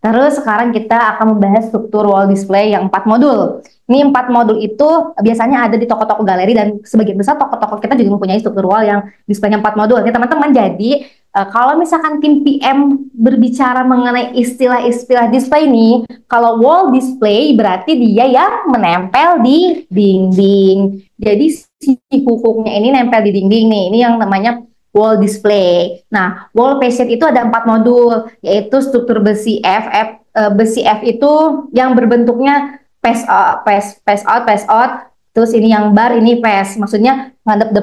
Terus sekarang kita akan membahas struktur wall display yang 4 modul. Ini 4 modul itu biasanya ada di toko-toko galeri dan sebagian besar toko-toko kita juga mempunyai struktur wall yang displaynya 4 modul. Oke teman-teman, jadi kalau misalkan tim PM berbicara mengenai istilah-istilah display ini, kalau wall display berarti dia yang menempel di dinding. Jadi si hukuknya ini nempel di dinding nih, ini yang namanya wall display. Nah, wall facade itu ada 4 modul, yaitu struktur besi besi F itu yang berbentuknya pass out. Terus ini yang bar, ini pass. Maksudnya hadap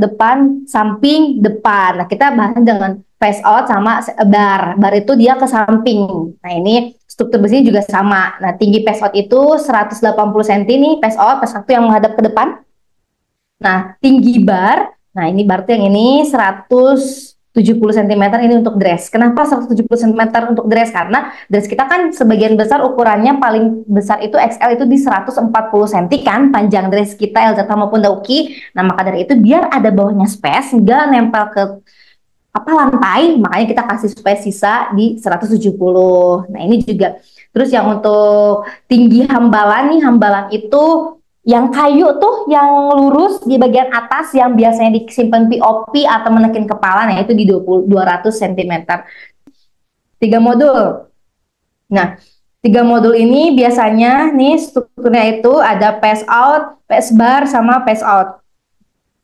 depan, samping, depan. Nah, kita bahas dengan pass out sama bar. Bar itu dia ke samping. Nah, ini struktur besinya juga sama. Nah, tinggi pass out itu 180 cm nih, pass out yang menghadap ke depan. Nah, tinggi bar, nah ini berarti yang ini 170 cm ini untuk dress. Kenapa 170 cm untuk dress? Karena dress kita kan sebagian besar ukurannya paling besar itu XL itu di 140 cm kan, panjang dress kita LZ maupun Dauki. Nah, maka dari itu biar ada bawahnya space, nggak nempel ke lantai, makanya kita kasih space sisa di 170. Nah, ini juga. Terus yang untuk tinggi hambalan nih, hambalan itu yang kayu tuh yang lurus di bagian atas yang biasanya disimpan POP atau menekin kepala, nah itu di 200 cm. 3 modul. Nah, 3 modul ini biasanya nih strukturnya itu ada pass out, pass bar, sama pass out.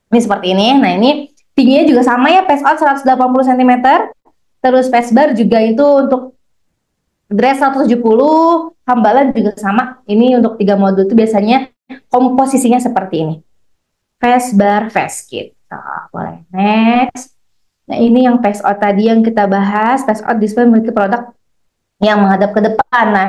Ini seperti ini. Nah, ini tingginya juga sama ya, pass out 180 cm. Terus pass bar juga itu untuk dress 170, hambalan juga sama. Ini untuk 3 modul itu biasanya komposisinya seperti ini. Face bar, face kit. Nah, boleh. Next. Nah, ini yang face out tadi yang kita bahas. Face out display memiliki produk yang menghadap ke depan. Nah,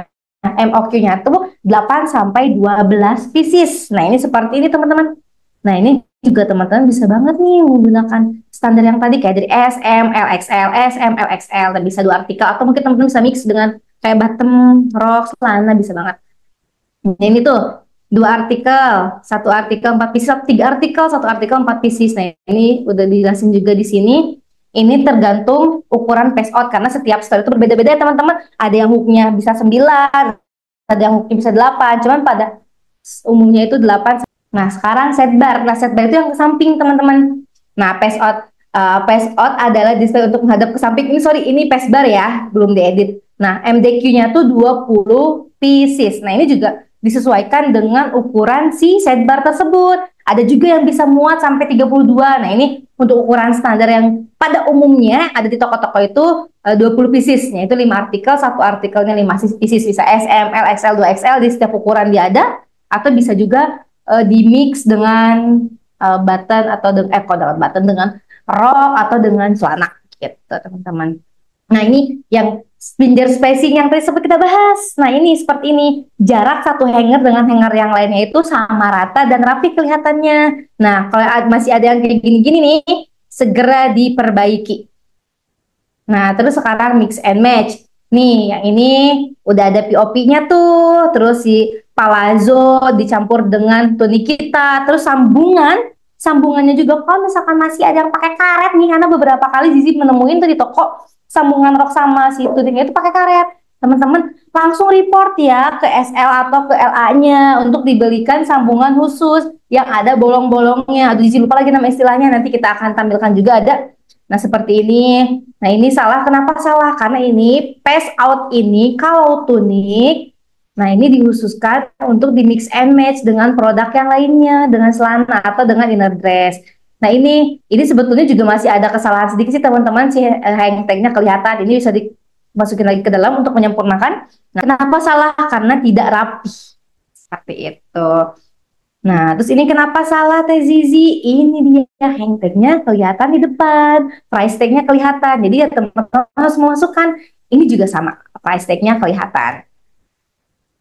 MOQ-nya tuh 8 sampai 12 pieces. Nah, ini seperti ini teman-teman. Nah, ini juga teman-teman bisa banget nih menggunakan standar yang tadi kayak dari SM, LXL, SM, LXL, dan bisa 2 artikel atau mungkin teman-teman bisa mix dengan kayak bottom, rok, celana, bisa banget. Nah, ini tuh 2 artikel, 1 artikel 4 pieces, 3 artikel, 1 artikel 4 pieces. Nah, ini udah dijelasin juga di sini. Ini tergantung ukuran pass out karena setiap store itu berbeda-beda ya teman-teman. Ada yang hooknya bisa 9, ada yang hooknya bisa 8, cuman pada umumnya itu 8. Nah, sekarang set bar. Nah, set bar itu yang ke samping teman-teman. Nah, pass out adalah display untuk menghadap ke samping. Ini sorry, ini pass bar ya, belum diedit. Nah, MDQ-nya tuh 20 pieces. Nah, ini juga disesuaikan dengan ukuran si sidebar tersebut. Ada juga yang bisa muat sampai 32. Nah, ini untuk ukuran standar yang pada umumnya ada di toko-toko itu 20 pieces. Itu 5 artikel, 1 artikelnya 5 pieces. Bisa SM, LXL, 2XL, di setiap ukuran dia ada. Atau bisa juga di mix dengan button atau dengan rok atau dengan celana gitu teman-teman. Nah, ini yang binder spacing yang tadi sempat kita bahas. Nah, ini seperti ini. Jarak satu hanger dengan hanger yang lainnya itu sama rata dan rapi kelihatannya. Nah, kalau masih ada yang kayak gini-gini nih, segera diperbaiki. Nah, terus sekarang mix and match. Nih, yang ini udah ada POP-nya tuh. Terus si palazzo dicampur dengan tunik kita. Terus sambungannya juga kalau misalkan masih ada yang pakai karet nih, karena beberapa kali Zizi menemuin tuh di toko sambungan rok sama si tuniknya itu pakai karet. Teman-teman langsung report ya ke SL atau ke LA-nya untuk dibelikan sambungan khusus yang ada bolong-bolongnya. Aduh, Zizi lupa lagi nama istilahnya, nanti kita akan tampilkan juga ada. Nah, seperti ini. Nah, ini salah. Kenapa salah? Karena ini pass out ini kalau tunik, nah ini dikhususkan untuk di mix and match dengan produk yang lainnya, dengan celana atau dengan inner dress. Nah, ini sebetulnya juga masih ada kesalahan sedikit sih teman-teman, si hang tagnya kelihatan. Ini bisa dimasukin lagi ke dalam untuk menyempurnakan. Nah, kenapa salah? Karena tidak rapi. Seperti itu. Nah, terus ini kenapa salah Teh Zizi? Ini dia hang tagnya kelihatan di depan, price tagnya kelihatan. Jadi ya teman-teman harus memasukkan. Ini juga sama, price tagnya kelihatan.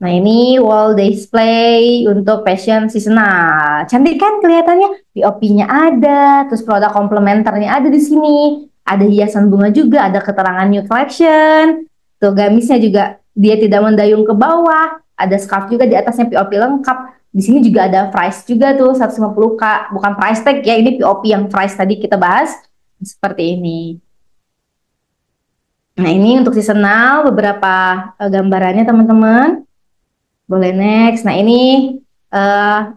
Nah, ini wall display untuk fashion seasonal. Cantik kan kelihatannya? POP-nya ada, terus produk komplementernya ada di sini. Ada hiasan bunga juga, ada keterangan new collection. Tuh gamisnya juga dia tidak mendayung ke bawah. Ada scarf juga di atasnya, POP lengkap. Di sini juga ada price juga tuh 150K, bukan price tag ya, ini POP yang price tadi kita bahas seperti ini. Nah, ini untuk seasonal beberapa gambarannya teman-teman. Boleh next. Nah, ini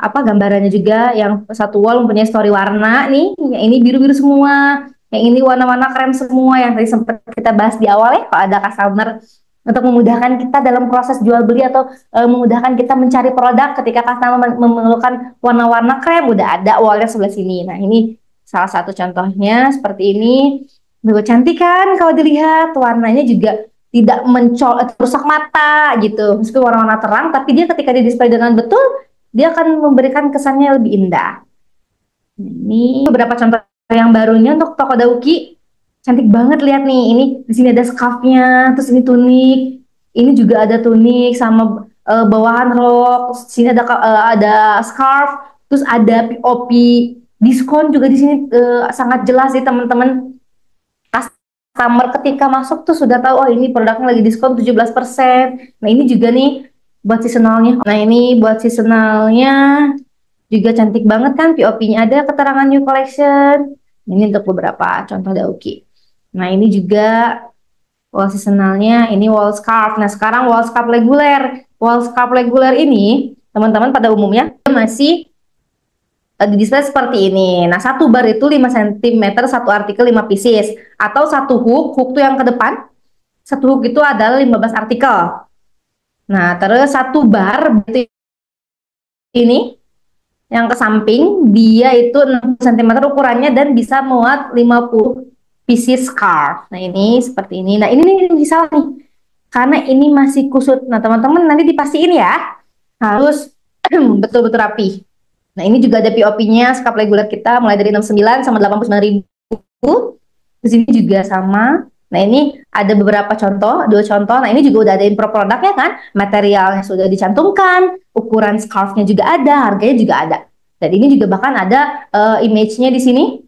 apa gambarannya juga yang satu wall mempunyai story warna nih. Yang ini biru-biru semua. Yang ini warna-warna krem semua yang tadi sempat kita bahas di awal ya. Kalau ada customer untuk memudahkan kita dalam proses jual beli atau memudahkan kita mencari produk ketika customer memerlukan warna-warna krem, udah ada wallnya sebelah sini. Nah, ini salah satu contohnya seperti ini. Tuh, cantik kan kalau dilihat, warnanya juga tidak rusak mata gitu. Meskipun warna-warna terang, tapi dia ketika di display dengan betul, dia akan memberikan kesannya lebih indah. Ini beberapa contoh yang barunya untuk toko Dauki. Cantik banget, lihat nih. Ini di sini ada scarfnya, terus ini tunik. Ini juga ada tunik sama bawahan rok. Sini ada scarf, terus ada POP diskon juga di sini sangat jelas sih teman-teman. Customer ketika masuk tuh sudah tahu, oh ini produknya lagi diskon 17%. Nah, ini juga nih buat seasonalnya. Nah, ini buat seasonalnya juga cantik banget kan, POP-nya ada keterangan new collection. Ini untuk beberapa contoh Dauki. Nah, ini juga wall seasonalnya, ini wall scarf. Nah, sekarang wall scarf reguler. Wall scarf reguler ini, teman-teman pada umumnya masih di display seperti ini. Nah, satu bar itu 5 cm, satu artikel 5 pieces. Atau satu hook itu yang ke depan. Satu hook itu adalah 15 artikel. Nah, terus satu bar ini yang ke samping, dia itu 6 cm ukurannya dan bisa muat 50 pieces scarf. Nah, ini seperti ini. Nah, ini bisa nih. Karena ini masih kusut. Nah, teman-teman nanti dipastiin ya. Harus betul-betul rapi. Nah, ini juga ada POP-nya skap reguler kita mulai dari 69 sama 89.000. Di sini juga sama. Nah, ini ada beberapa contoh, 2 contoh. Nah, ini juga udah ada info produknya kan, materialnya sudah dicantumkan, ukuran scarf-nya juga ada, harganya juga ada. Dan ini juga bahkan ada image-nya di sini,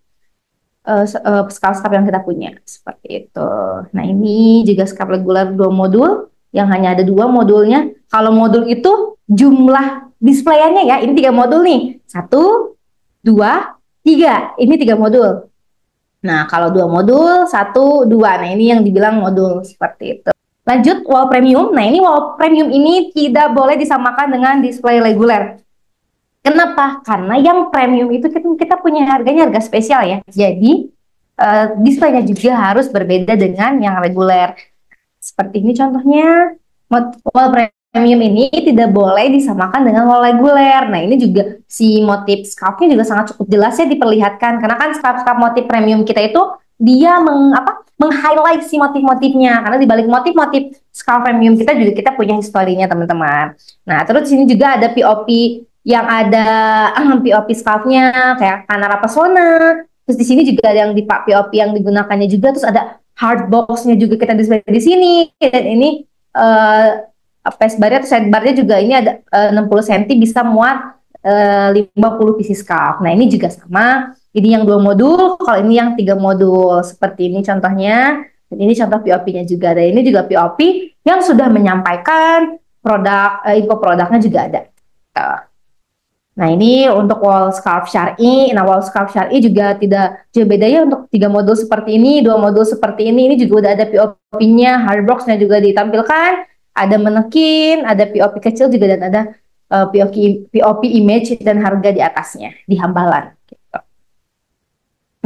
scarf-scarf yang kita punya seperti itu. Nah, ini juga scarf reguler 2 modul yang hanya ada 2 modulnya. Kalau modul itu jumlah displayannya ya, ini 3 modul nih, 1, 2, 3. Ini 3 modul. Nah, kalau 2 modul, 1, 2. Nah, ini yang dibilang modul seperti itu. Lanjut, wall premium. Nah, ini wall premium ini tidak boleh disamakan dengan display reguler. Kenapa? Karena yang premium itu kita punya harganya harga spesial ya. Jadi, displaynya juga harus berbeda dengan yang reguler. Seperti ini contohnya, wall premium ini tidak boleh disamakan dengan wall reguler. Nah, ini juga si motif scarfnya juga sangat cukup jelas ya diperlihatkan. Karena kan scarf-scarf motif premium kita itu dia meng-highlight si motif-motifnya. Karena di balik motif-motif scarf premium kita juga kita punya historinya teman-teman. Nah, terus di sini juga ada POP yang ada POP scarfnya kayak Kanara Pesona. Terus di sini juga ada yang di POP yang digunakannya juga. Terus ada hard box-nya juga kita display di sini. Dan ini spacebar-nya atau sidebar-nya juga ini ada 60 cm bisa muat 50 pieces scarf. Nah, ini juga sama. Ini yang 2 modul, kalau ini yang 3 modul. Seperti ini contohnya. Dan ini contoh POP-nya juga. Dan ini juga POP yang sudah menyampaikan produk, info produknya juga ada. Nah, ini untuk wall scarf syar'i. Nah, wall scarf syar'i juga tidak jauh beda ya untuk 3 modul seperti ini, 2 modul seperti ini. Ini juga udah ada POP-nya, hardbox-nya juga ditampilkan. Ada manekin, ada POP kecil juga, dan ada POP image dan harga di atasnya, di hambalan. Gitu.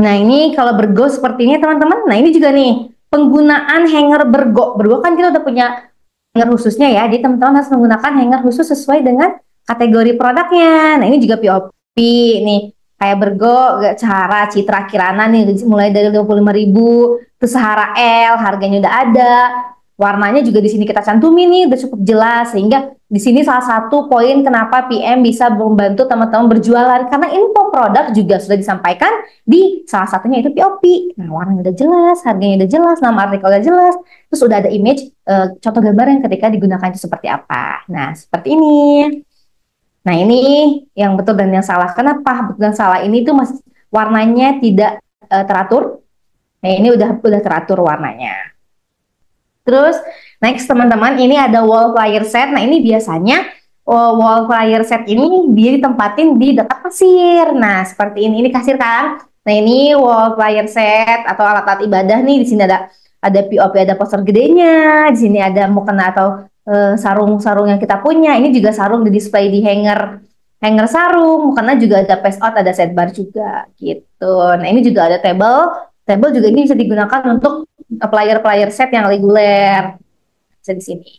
Nah, ini kalau bergo seperti ini teman-teman. Nah, ini juga nih, penggunaan hanger bergo. Bergo kan kita udah punya hanger khususnya ya. Jadi teman-teman harus menggunakan hanger khusus sesuai dengan kategori produknya. Nah, ini juga POP nih. Kayak bergo, Sahara, Citra, Kirana nih mulai dari 55.000, terus Sahara L harganya udah ada. Warnanya juga di sini kita cantumin nih, udah cukup jelas, sehingga di sini salah satu poin kenapa PM bisa membantu teman-teman berjualan, karena info produk juga sudah disampaikan di salah satunya itu POP. Nah, warnanya udah jelas, harganya udah jelas, nama artikel udah jelas, terus udah ada image, contoh gambar yang ketika digunakan itu seperti apa. Nah, seperti ini. Nah, ini yang betul dan yang salah. Kenapa betul dan salah? Ini tuh masih warnanya tidak teratur. Nah, ini udah teratur warnanya. Terus next teman-teman, ini ada wall flyer set. Nah, ini biasanya wall flyer set ini dia ditempatin di dekat kasir. Nah, seperti ini kasir kan. Nah, ini wall flyer set atau alat-alat ibadah nih, di sini ada ada POP, ada poster gedenya. Di sini ada mukena atau sarung-sarung yang kita punya. Ini juga sarung di display di hanger sarung. Mukena juga ada pass out, ada sidebar juga gitu. Nah, ini juga ada table. Table juga ini bisa digunakan untuk player-player set yang reguler. Bisa di sini.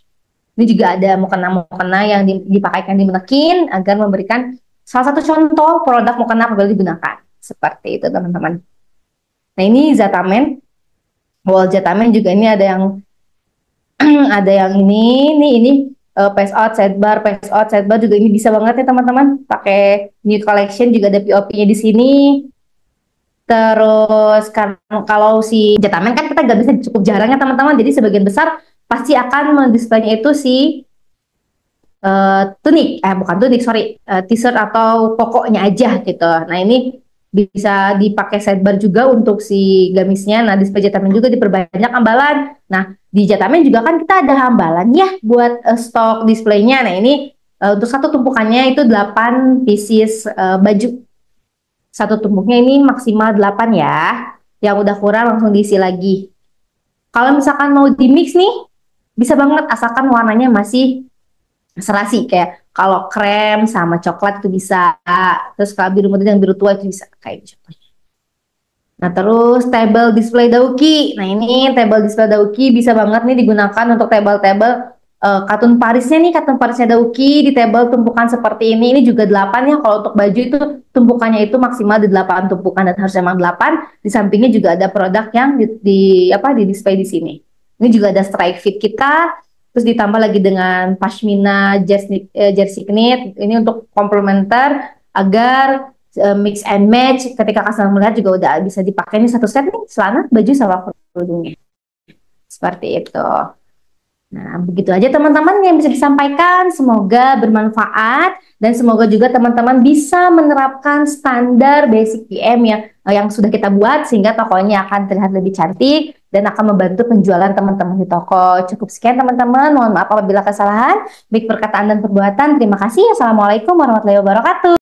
Ini juga ada mukena-mukena yang dipakaikan di manekin agar memberikan salah satu contoh produk mukena apabila digunakan. Seperti itu, teman-teman. Nah, ini Zatamen. Wall Zatamen juga ini ada yang ada yang ini pass out, sidebar juga ini bisa banget ya teman-teman. Pakai new collection juga ada POP-nya di sini. Terus kalau si Zatamen kan kita nggak bisa cukup jarang ya teman-teman. Jadi sebagian besar pasti akan mendisplaynya itu si tunik, bukan tunik, sorry, t-shirt atau pokoknya aja gitu. Nah, ini bisa dipakai sidebar juga untuk si gamisnya. Nah, di Jatamen juga diperbanyak ambalan. Nah, di Jatamen juga kan kita ada ambalan ya buat stok displaynya. Nah, ini untuk satu tumpukannya itu 8 pieces baju. Satu tumpuknya ini maksimal 8 ya. Yang udah kurang langsung diisi lagi. Kalau misalkan mau di mix nih, bisa banget asalkan warnanya masih serasi, kayak kalau krem sama coklat itu bisa, terus kalau biru muda dan biru tua itu bisa kayak contohnya. Nah, terus table display Dauki. Nah, ini table display Dauki bisa banget nih digunakan untuk table-table katun Parisnya nih, katun Parisnya Dauki di table tumpukan seperti ini. Ini juga 8 ya. Kalau untuk baju itu tumpukannya itu maksimal di 8 tumpukan dan harus emang 8. Di sampingnya juga ada produk yang di display di sini. Ini juga ada strike fit kita. Terus ditambah lagi dengan pashmina jersey knit. Ini untuk komplementer agar mix and match. Ketika customer melihat juga udah bisa dipakai nih satu set nih, celana, baju sama kerudungnya. Seperti itu. Nah, begitu aja teman-teman yang bisa disampaikan. Semoga bermanfaat dan semoga juga teman-teman bisa menerapkan standar basic PM yang sudah kita buat sehingga tokonya akan terlihat lebih cantik dan akan membantu penjualan teman-teman di toko. Cukup sekian teman-teman. Mohon maaf apabila kesalahan, baik perkataan dan perbuatan. Terima kasih. Assalamualaikum warahmatullahi wabarakatuh.